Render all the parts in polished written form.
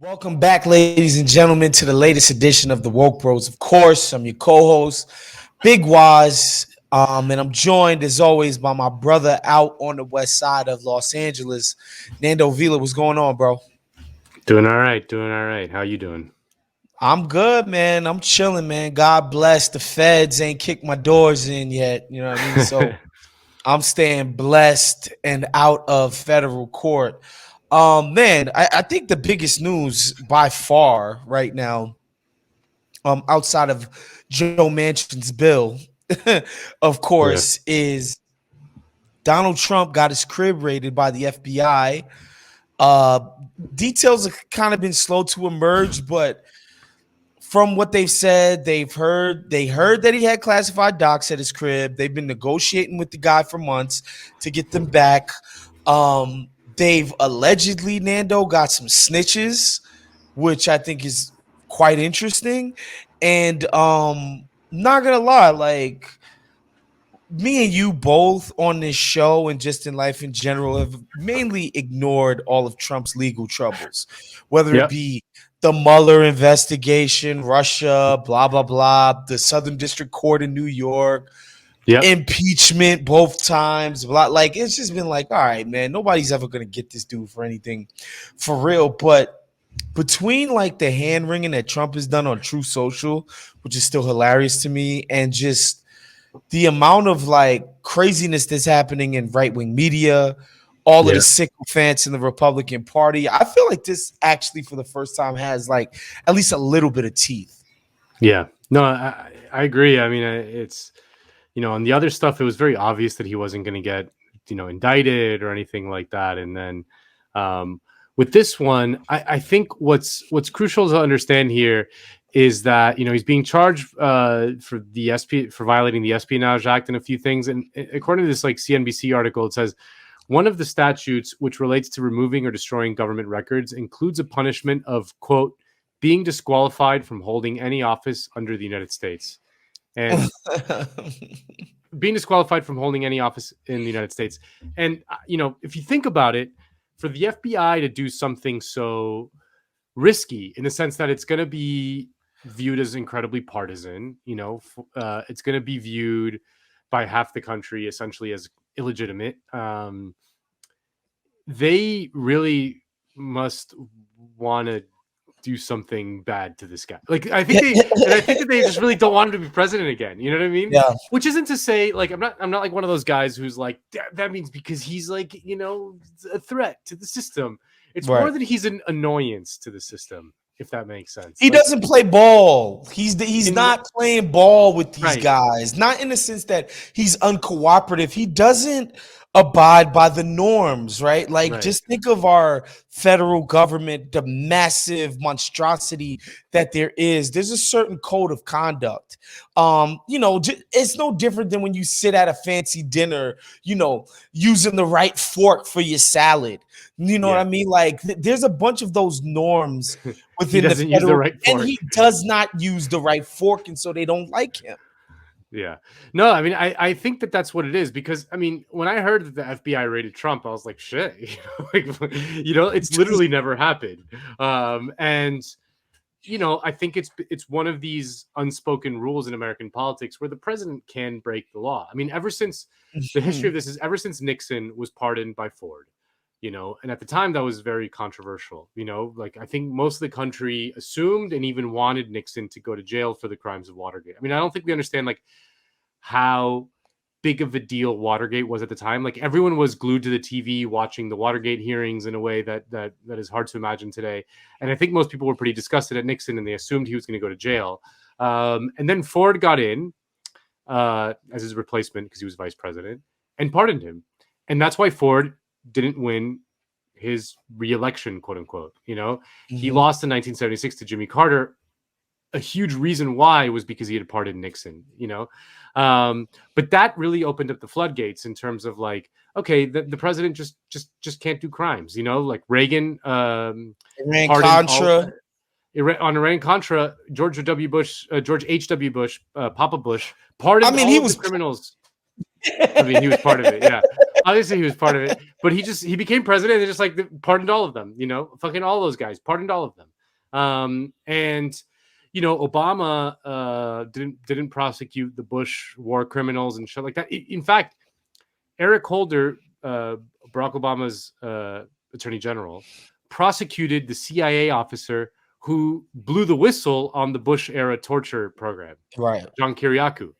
Welcome back, ladies and gentlemen, to the latest edition of the Woke Bros. Of course, I'm your co-host, Big Wos, and I'm joined as always by my brother out on the west side of Los Angeles, Nando Vila. What's going on, bro? Doing all right, doing all right. How you doing? I'm good, man. I'm chilling, man. God bless. The feds ain't kicked my doors in yet. You know what I mean? So I'm staying blessed and out of federal court. Man, I think the biggest news by far right now, outside of Joe Manchin's bill, of Yeah, course, is Donald Trump got his crib raided by the FBI. Uh, Details have kind of been slow to emerge, but from what they've said, they heard that he had classified docs at his crib. They've been negotiating with the guy for months to get them back. They've allegedly, Nando, got some snitches, which I think is quite interesting. And not gonna lie, like me and you both on this show and just in life in general have mainly ignored all of Trump's legal troubles, whether it yep, be the Mueller investigation, Russia, blah, blah, blah, the Southern District Court in New York, yep, impeachment both times. Blah, like, it's just been like, all right, man, nobody's ever going to get this dude for anything for real. But between like the hand wringing that Trump has done on True Social, which is still hilarious to me, and just the amount of like craziness that's happening in right wing media, all of the yeah, sycophants in the Republican Party. I feel like this actually, for the first time, has like at least a little bit of teeth. yeah. No, I agree. I mean, it's on the other stuff, it was very obvious that he wasn't going to get indicted or anything like that. And then um, with this one, I think what's crucial to understand here is that he's being charged for for violating the Espionage Act and a few things. And according to this like CNBC article, it says one of the statutes which relates to removing or destroying government records includes a punishment of, quote, being disqualified from holding any office under the United States. And being disqualified from holding any office in the United States. And, if you think about it, for the FBI to do something so risky in the sense that it's going to be viewed as incredibly partisan, it's going to be viewed by half the country essentially as illegitimate. They really must want to do something bad to this guy. Like I think that they just really don't want him to be president again. You know what I mean? Yeah, Which isn't to say like I'm not like one of those guys who's like that means because he's like a threat to the system. It's right. more that he's an annoyance to the system, if that makes sense. He Like doesn't play ball. He's in not playing ball with these right, guys. Not in the sense that he's uncooperative. He doesn't abide by the norms, right? Like right, just think of our federal government, the massive monstrosity that there is. There's a certain code of conduct. It's no different than when you sit at a fancy dinner, using the right fork for your salad. You know what I yeah. mean? Like there's a bunch of those norms He within the doesn't use the federal, right and fork. he does not use the right fork, and so they don't like him. Yeah. No, I mean, I think that that's what it is because, I mean, when I heard that the FBI raided Trump, I was like, shit, it's literally never happened. And, I think it's one of these unspoken rules in American politics where the president can break the law. I mean, ever since the history of this is ever since Nixon was pardoned by Ford, and at the time that was very controversial, like I think most of the country assumed and even wanted Nixon to go to jail for the crimes of Watergate. I mean, I don't think we understand like how big of a deal Watergate was at the time. Like everyone was glued to the TV watching the Watergate hearings in a way that is hard to imagine today. And I think most people were pretty disgusted at Nixon and they assumed he was going to go to jail. And then Ford got in as his replacement because he was vice president and pardoned him. And that's why Ford didn't win his re-election, quote unquote. He Mhm. lost in 1976 to Jimmy Carter. A huge reason why was because he had pardoned Nixon, but that really opened up the floodgates in terms of like, okay, the president just can't do crimes, like Reagan Iran pardoned all Contra. on Iran Contra. George H.W. Bush, Papa Bush I pardoned mean, all he of the was. criminals. I mean, he was part of it. Yeah. Obviously he was part of it, but he became president and just like pardoned all of them, fucking all those guys, pardoned all of them. And Obama didn't prosecute the Bush war criminals and shit like that. In fact, Eric Holder, Barack Obama's attorney general, prosecuted the CIA officer who blew the whistle on the Bush era torture program, Right. John Kiriakou.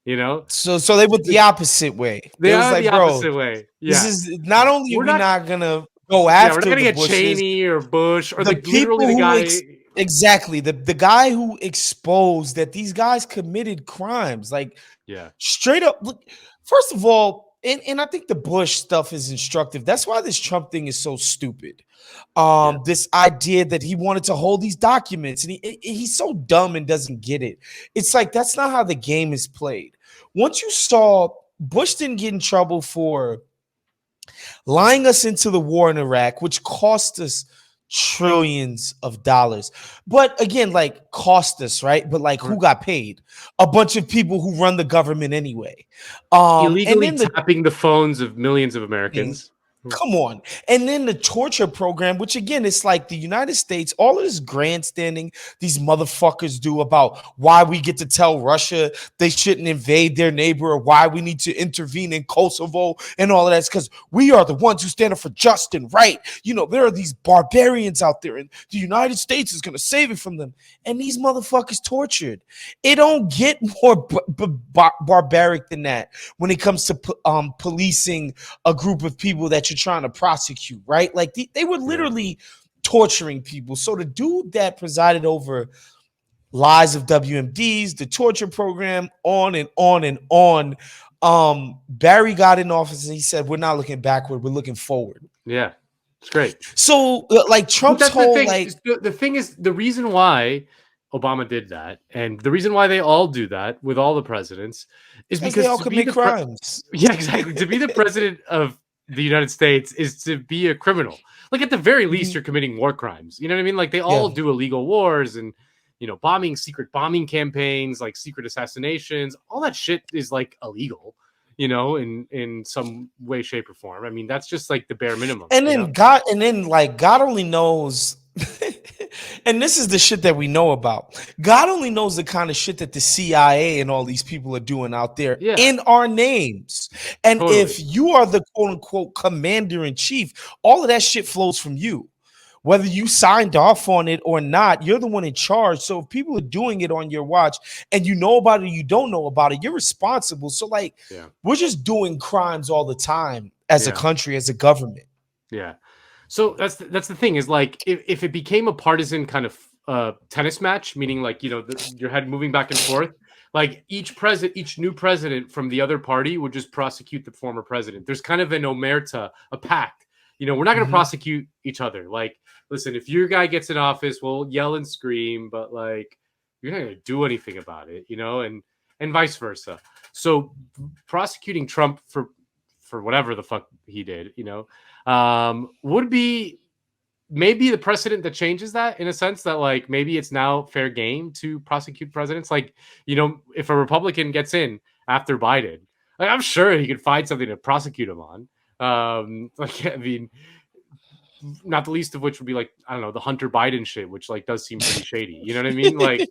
You know, So they went the opposite way. they They was are like, the bro, opposite way. this Yeah, is not only are we're we not. not gonna go Yeah, we're not after gonna the get Bushes, Cheney or Bush or the like literally people the who guy. exactly the guy who exposed that these guys committed crimes, like Yeah, straight up. Look, first of all, and I think the Bush stuff is instructive. That's why this Trump thing is so stupid. yeah, This idea that he wanted to hold these documents, and he's so dumb and doesn't get it. It's like that's not how the game is played. Once you saw Bush didn't get in trouble for lying us into the war in Iraq, which cost us trillions of dollars. But again, like cost us, right? But like who got paid? A bunch of people who run the government anyway. And illegally then the tapping the phones of millions of Americans. come on. And then the torture program, which again, it's like the United States, all of this grandstanding these motherfuckers do about why we get to tell Russia they shouldn't invade their neighbor or why we need to intervene in Kosovo and all of that. It's because we are the ones who stand up for just and right. You know, there are these barbarians out there, and the United States is going to save it from them. And these motherfuckers tortured. It don't get more barbaric than that when it comes to policing a group of people that you're trying to prosecute, right? Like they were literally torturing people. So the dude that presided over lies of WMDs, the torture program, on and on and on. Barry got in office and he said, "We're not looking backward, we're looking forward." Yeah, it's great. So, like Trump's That's whole the thing. like The thing is, the reason why Obama did that, and the reason why they all do that with all the presidents, is because they because all to be commit the crimes. yeah, exactly. To be the president of the United States is to be a criminal. Like at the very least, you're committing war crimes. You know what I mean? Like they all Yeah. do illegal wars and secret bombing campaigns, like secret assassinations. All that shit is like illegal. In some way, shape, or form. I mean, that's just like the bare minimum. And then God only knows. And this is the shit that we know about. God only knows the kind of shit that the CIA and all these people are doing out there Yeah, in our names. And totally. if you are the quote unquote commander in chief, all of that shit flows from you. Whether you signed off on it or not, you're the one in charge. So if people are doing it on your watch and you know about it, or you don't know about it, you're responsible. So like, we're just doing crimes all the time as a country, as a government. Yeah. So that's the thing is like if it became a partisan kind of tennis match, meaning like your head moving back and forth, like each new president from the other party would just prosecute the former president. There's kind of an omerta, a pact. We're not going to prosecute each other. Like, listen, if your guy gets in office, we'll yell and scream, but like you're not going to do anything about it, and vice versa. So prosecuting Trump for whatever the fuck he did, would be maybe the precedent that changes that in a sense that like maybe it's now fair game to prosecute presidents. Like, if a Republican gets in after Biden, like I'm sure he could find something to prosecute him on. Like, I mean, not the least of which would be like, I don't know, the Hunter Biden shit, which like does seem pretty shady. You know what I mean? Like,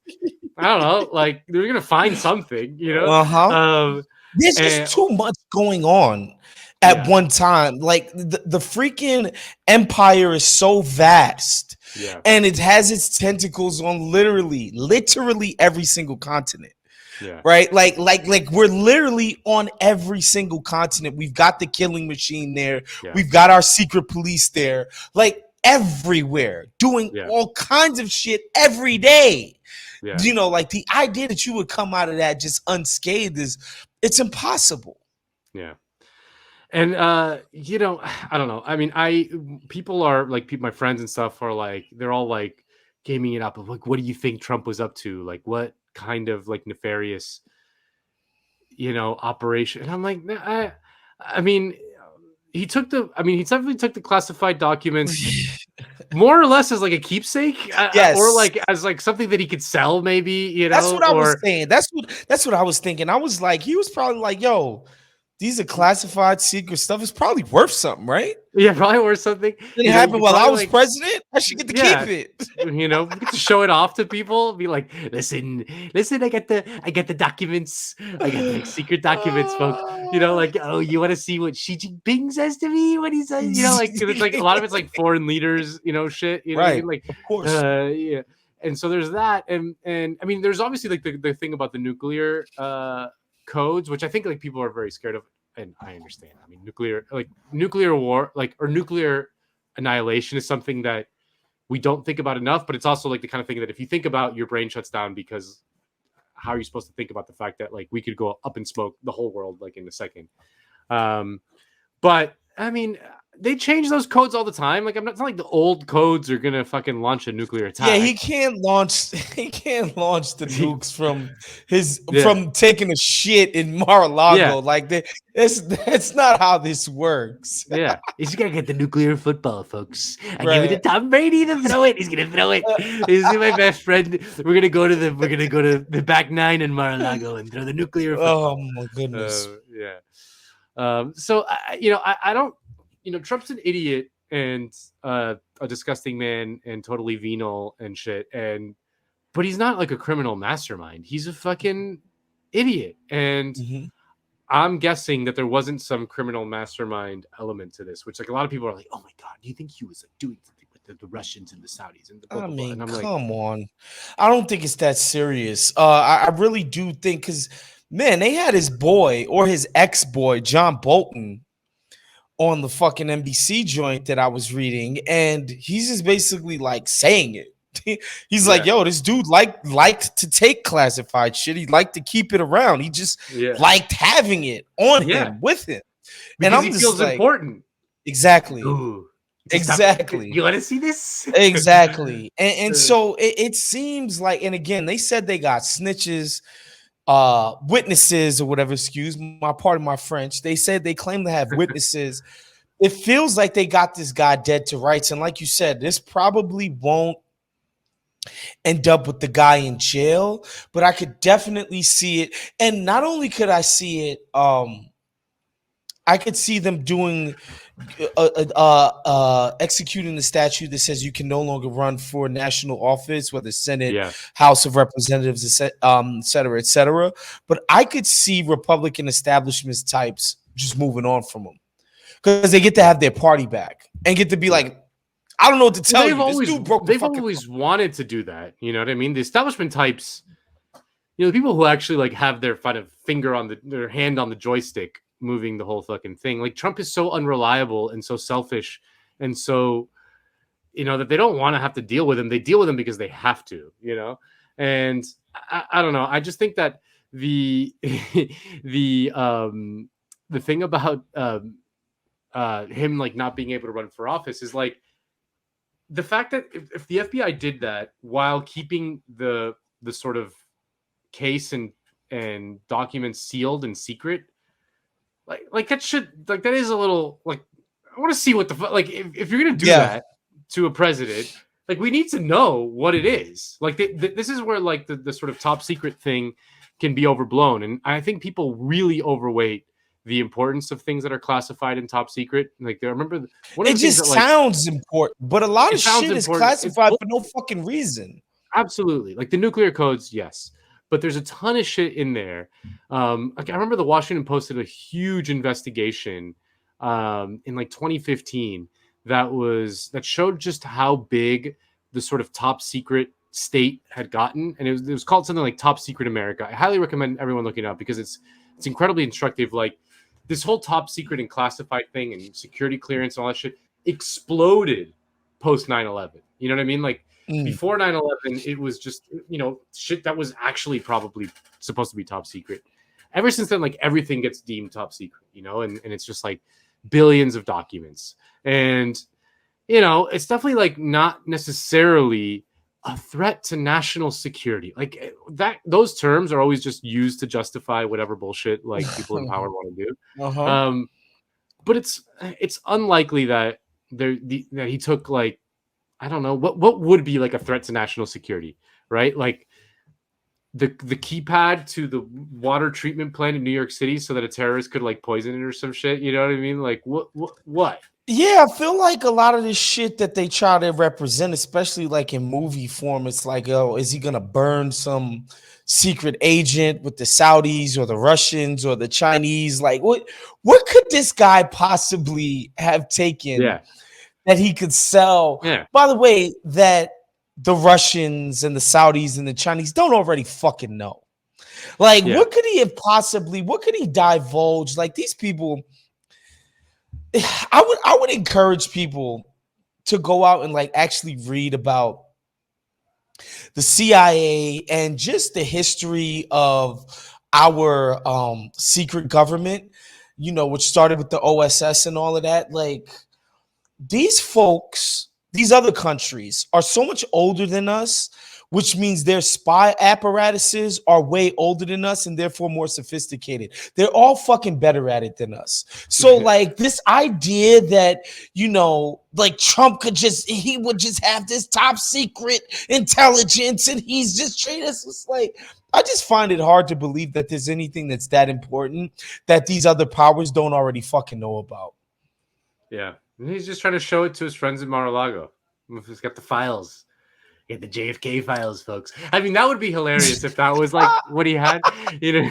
I don't know, like they're going to find something, There's just too much going on at one time. Like the freaking empire is so vast, and it has its tentacles on literally every single continent. Yeah. Right. Like we're literally on every single continent. We've got the killing machine there. Yeah. We've got our secret police there, like everywhere, doing all kinds of shit every day. Yeah. Like the idea that you would come out of that just unscathed it's impossible. Yeah. And I don't know. I mean, people are like my friends and stuff are like, they're all like gaming it up of like, what do you think Trump was up to? Like what kind of like nefarious, operation? And I'm like, I mean, he definitely took the classified documents more or less as like a keepsake, or like as like something that he could sell, maybe. That's what I was saying. That's what I was thinking. I was like, he was probably like, yo, these are classified secret stuff. It's probably worth something, right? Yeah, probably worth something. It You happened could while I probably was like, president. I should get to keep yeah, it. we get to show it off to people. Be like, listen, I got the documents. I got the secret documents, folks. Like, oh, you want to see what Xi Jinping says to me when he says, like, 'cause it's like a lot of it's like foreign leaders, shit. You know what I Right, mean? Like, of course. yeah. And so there's that, and I mean, there's obviously like the thing about the nuclear codes, which I think like people are very scared of, and I understand. I mean, nuclear war, like, or nuclear annihilation is something that we don't think about enough, but it's also like the kind of thing that if you think about, your brain shuts down, because how are you supposed to think about the fact that like we could go up in smoke, the whole world, like in a second. But I mean, they change those codes all the time. Like, it's not like the old codes are gonna fucking launch a nuclear Yeah, attack. he can't launch. He can't launch the nukes Yeah, from taking a shit in Mar-A-Lago. yeah, Like that's not how this works. yeah. He's gonna get the nuclear football, folks. I give it to Right. Tom Brady to throw it. He's gonna throw it. He's my best friend. We're gonna go to the back nine in Mar-a-Lago and throw the nuclear Oh football. my goodness. Yeah. So I don't. Trump's an idiot and a disgusting man and totally venal and shit. But he's not like a criminal mastermind. He's a fucking idiot. And Mhm. I'm guessing that there wasn't some criminal mastermind element to this, which like a lot of people are like, oh my God, do you think he was like doing something with the Russians and the Saudis and the blah, I blah, blah. mean, And I'm like, come on. I don't think it's that serious. I really do think because man, they had his boy or his ex-boy, John Bolton, on the fucking NBC joint that I was reading, and he's just basically like saying it. He's like, yeah, yo, this dude liked to take classified shit. He liked to keep it around. He just yeah, liked having it on yeah, him with him. And because I'm he just feels like, important. exactly. Ooh, just stop. Exactly. You want to see this? Exactly. And Uh, so it seems like, and again, they said they got snitches, witnesses or whatever, excuse my pardon my French. They said they claim to have witnesses. It feels like they got this guy dead to rights. And like you said, this probably won't end up with the guy in jail, but I could definitely see it. And not only could I see it, I could see them doing executing the statute that says you can no longer run for national office, whether Senate, yeah, House of Representatives, et cetera, et cetera. But I could see Republican establishment types just moving on from them because they get to yeah, have their party back and get to be yeah. like, I don't know what to Well, tell you. This dude broke the they've fucking. always wanted to do that. You know what I mean? The establishment types, the people who actually like have their kind of finger on their hand on the joystick, moving the whole fucking thing. Like, Trump is so unreliable and so selfish, and so that they don't want to have to deal with him. They deal with him because they have to. And I don't know. I just think that the the thing about him like not being able to run for office is like the fact that if the FBI did that while keeping the sort of case and documents sealed and secret, like that should, like, that is a little like, I want to see what the like if you're gonna do Yeah, that to a president, like, we need to know what it is. Like, this is where like the sort of top secret thing can be overblown, and I think people really overweight the importance of things that are classified and top secret. Like, I remember one of it the things just that like sounds important, but a lot it of sounds shit is important. It's classified for no fucking reason. absolutely, like the nuclear codes, yes, but there's a ton of shit in there. Like, I remember the Washington Post did a huge investigation in like 2015 that showed just how big the sort of top secret state had gotten, and it was called something like Top Secret America. I highly recommend everyone looking it up because it's incredibly instructive. Like, this whole top secret and classified thing and security clearance and all that shit exploded post 9/11. You know what I mean? Like, Mm. before 9/11, it was just, shit that was actually probably supposed to be top secret. Ever since then, like, everything gets deemed top secret, and it's just like billions of documents. And, it's definitely like not necessarily a threat to national security. Like, those terms are always just used to justify whatever bullshit like people in power want to do. Uh-huh. But it's unlikely that that he took, like, I don't know what would be like a threat to national security, right? Like, the keypad to the water treatment plant in New York City so that a terrorist could like poison it or some shit. You know what I mean? Like what? Yeah, I feel like a lot of this shit that they try to represent, especially like in movie form, it's like, oh, is he gonna burn some secret agent with the Saudis or the Russians or the Chinese? Like, what could this guy possibly have taken Yeah, that he could sell? yeah, By the way, that the Russians and the Saudis and the Chinese don't already fucking know. Like, yeah. what could he divulge? Like these people, I would encourage people to go out and like actually read about the CIA and just the history of our secret government, you know, which started with the OSS and all of that. Like these folks, these other countries are so much older than us, which means their spy apparatuses are way older than us and therefore more sophisticated. They're all fucking better at it than us. So, like, this idea that, you know, like Trump he would just have this top secret intelligence and he's just treating us. It's like, I just find it hard to believe that there's anything that's that important that these other powers don't already fucking know about. Yeah. And he's just trying to show it to his friends in Mar-a-Lago. He's got the files. Get the JFK files, folks. I mean, that would be hilarious if that was like what he had. You know,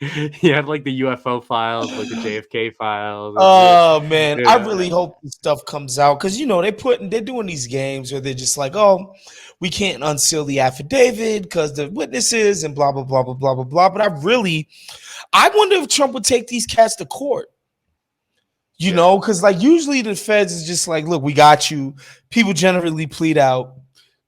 he had like the UFO files, like the JFK files. And Oh man, I yeah, really hope this stuff comes out because you know they're doing these games where they're just like, oh, we can't unseal the affidavit because the witnesses and blah blah blah blah blah blah blah. But I wonder if Trump would take these cats to court. You yeah, know, because like usually the feds is just like, look, we got you. People generally plead out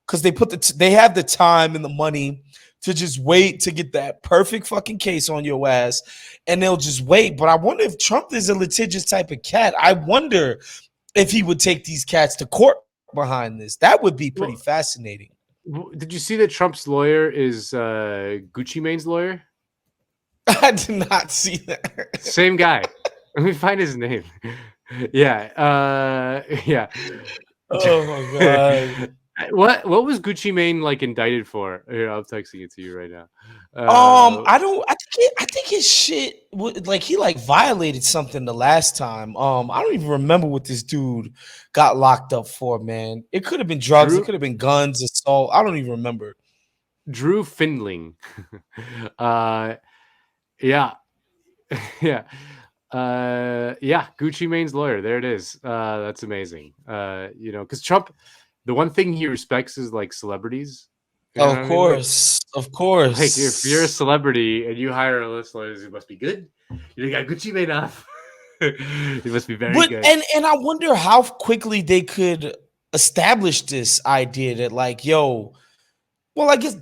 because they have the time and the money to just wait to get that perfect fucking case on your ass, and they'll just wait. But I wonder if Trump is a litigious type of cat. I wonder if he would take these cats to court behind this. That would be pretty well, fascinating. did you see that Trump's lawyer is Gucci Mane's lawyer? I did not see that. Same guy. Let me find his name. Yeah, yeah. Oh my god. What was Gucci Mane like indicted for? Here, I'm texting it to you right now. I don't. I think his shit. Like he like violated something the last time. I don't even remember what this dude got locked up for. Man, it could have been drugs. It Drew could have been guns, assault. I don't even remember. Drew Findling. uh, yeah, yeah, yeah. Gucci Mane's lawyer. There it is. That's amazing. You know, because Trump, the one thing he respects is like celebrities. You know what Of I mean? course, of Like if you're a course. celebrity and you hire a list lawyers, it must be good. You got Gucci Mane off. It must be very But good. and I wonder how quickly they could establish this idea that like, yo, well, I guess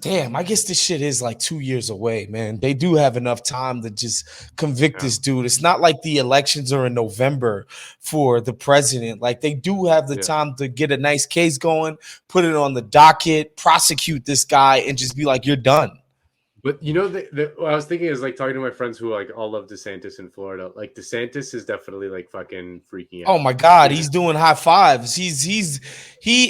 this shit is like 2 years away, man. They do have enough time to just convict Yeah, this dude. It's not like the elections are in November for the president. Like they do have the yeah. time to get a nice case going, put it on the docket, prosecute this guy, and just be like, you're done. But you know, what I was thinking is like talking to my friends who like all love DeSantis in Florida. Like DeSantis is definitely like fucking freaking Oh out. my God, You know? he's doing high fives. He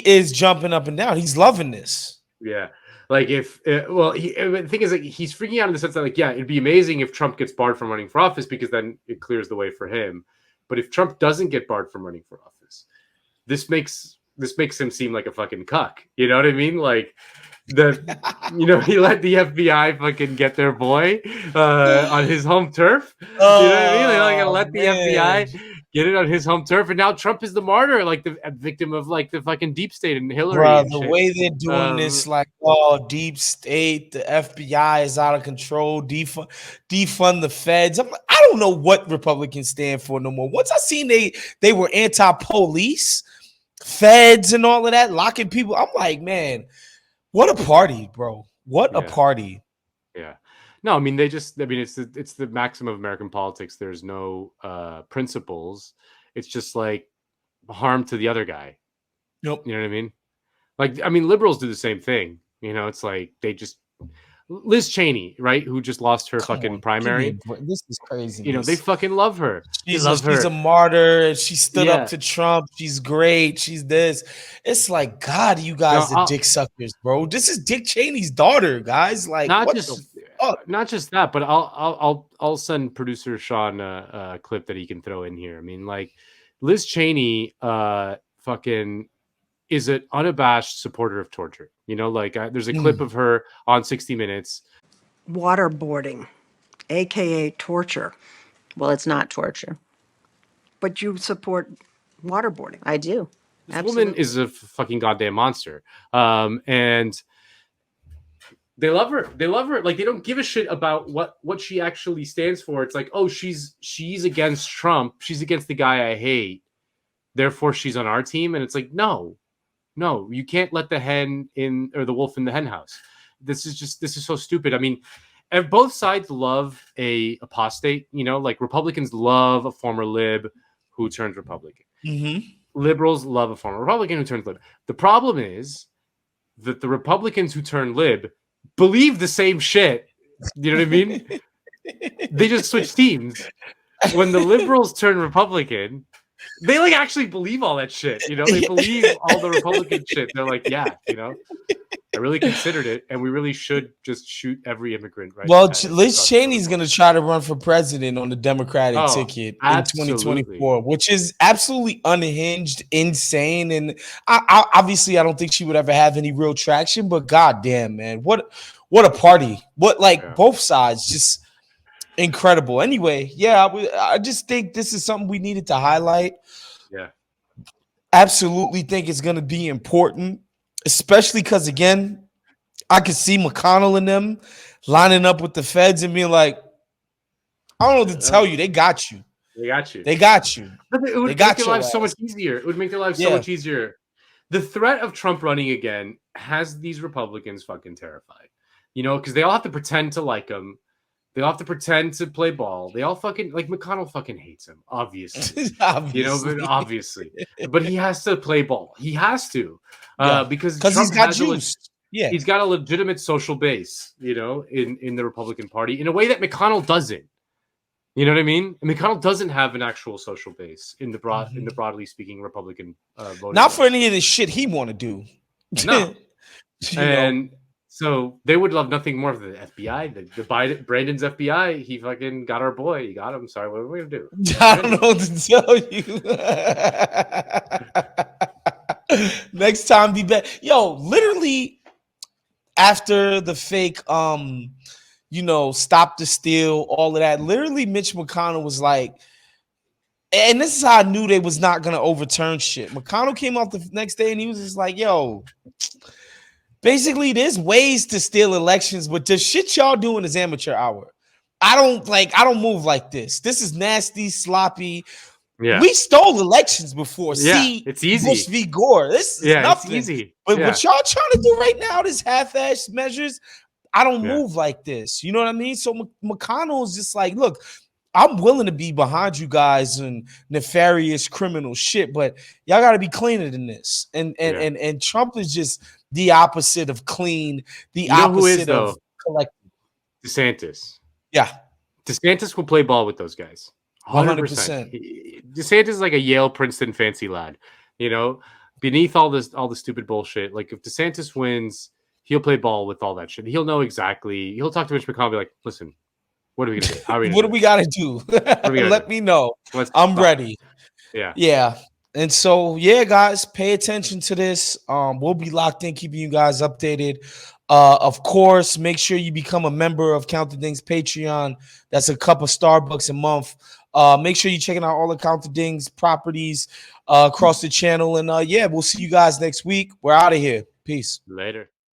is jumping up and down. He's loving this. Yeah. Like if well, the thing is like he's freaking out in the sense that like yeah, it'd be amazing if Trump gets barred from running for office because then it clears the way for him. But if Trump doesn't get barred from running for office, this makes him seem like a fucking cuck. You know what I mean? Like the he let the FBI fucking get their boy on his home turf. You know what I mean? They like Oh let the man. FBI get it on his home turf, and now Trump is the martyr, like the victim of like the fucking deep state and Hillary Bro, and the shit. way they're doing this, like, oh, deep state, the FBI is out of control, defund the feds. I'm like, I don't know what Republicans stand for no more. Once I seen they were anti-police, feds, and all of that, locking people, I'm like, man, what a party, bro! What a Yeah, party! yeah. No, I mean it's the maxim of American politics. There's no principles. It's just like harm to the other guy. Nope. You know what I mean? Like I mean, liberals do the same thing. You know, it's like they just Liz Cheney, right, who just lost her Come fucking on, give me a primary. break. This is They craziness. fucking love her. They She's love a her. martyr, and she stood up Yeah. to Trump. She's great. She's this. It's like, God, you No, guys are dick suckers, bro. This is Dick Cheney's daughter, guys. Like, not what the just fuck? not just that, but I'll send producer Sean a clip that he can throw in here. I mean, like Liz Cheney, fucking is an unabashed supporter of torture. There's a clip of her on 60 Minutes. Waterboarding, aka torture. Well, it's not torture. But you support waterboarding. I do. This woman is a fucking goddamn monster. And they love her. They love her. Like, they don't give a shit about what she actually stands for. It's like, oh, she's against Trump. She's against the guy I hate. Therefore, she's on our team. And it's like, no, you can't let the hen in, or the wolf in the hen house. This is so stupid. I mean, both sides love a apostate. Like Republicans love a former lib who turns Republican. Mm-hmm. Liberals love a former Republican who turns lib. The problem is that the Republicans who turn lib believe the same shit. You know what I mean? They just switch teams. When the liberals turn Republican, they like actually believe all that shit. They believe all the Republican shit. They're like, yeah, I really considered it, and we really should just shoot every immigrant. Right? Well, Liz Cheney's going to try to run for president on the Democratic ticket in 2024, which is absolutely unhinged, insane, and obviously I don't think she would ever have any real traction. But goddamn, man, what a party! Both sides just incredible. Anyway, yeah, I just think this is something we needed to highlight. Yeah, absolutely think it's going to be important. Especially because, again, I could see McConnell and them lining up with the feds and being like, I don't know what to tell you. They got you. They got you. They got you. It would make their lives so much easier. It would make their lives so much easier. The threat of Trump running again has these Republicans fucking terrified. Because they all have to pretend to like him. They all have to pretend to play ball. They all fucking, like, McConnell fucking hates him, obviously. Obviously. But he has to play ball. He has to. Because Trump he's got juice. He's got a legitimate social base, in the Republican Party in a way that McConnell doesn't. You know what I mean? And McConnell doesn't have an actual social base in the broadly speaking Republican voting. Not for any of the shit he want to do. No. So they would love nothing more than the FBI, the Biden, Brandon's FBI. He fucking got our boy. He got him. Sorry, what are we gonna do? I don't know what to tell you. Next time, be better. Yo, literally after the fake, stop the steal, all of that. Literally, Mitch McConnell was like, and this is how I knew they was not gonna overturn shit. McConnell came out the next day and he was just like, yo. Basically, there's ways to steal elections, but the shit y'all doing is amateur hour. I don't move like this. This is nasty, sloppy. Yeah. We stole elections before. Yeah, see, it's easy. Bush v. Gore. This is nothing. It's easy. But what y'all trying to do right now, this half-ass measures, I don't move like this. You know what I mean? So McConnell is just like, look, I'm willing to be behind you guys and nefarious criminal shit, but y'all got to be cleaner than this. And Trump is just the opposite of clean, the opposite of collective. DeSantis. Yeah. DeSantis will play ball with those guys. 100%. DeSantis is like a Yale, Princeton fancy lad, beneath all the stupid bullshit. Like if DeSantis wins, he'll play ball with all that shit. He'll know exactly. He'll talk to Mitch McConnell and be like, listen, what are we going to do? How are we what do we got to do? Let me know. I'm ready. Yeah. Yeah. And so, yeah, guys, pay attention to this. We'll be locked in, keeping you guys updated. Of course, make sure you become a member of Count the Dings Patreon. That's a cup of Starbucks a month. Make sure you're checking out all the Count the Dings properties across the channel. And, we'll see you guys next week. We're out of here. Peace. Later.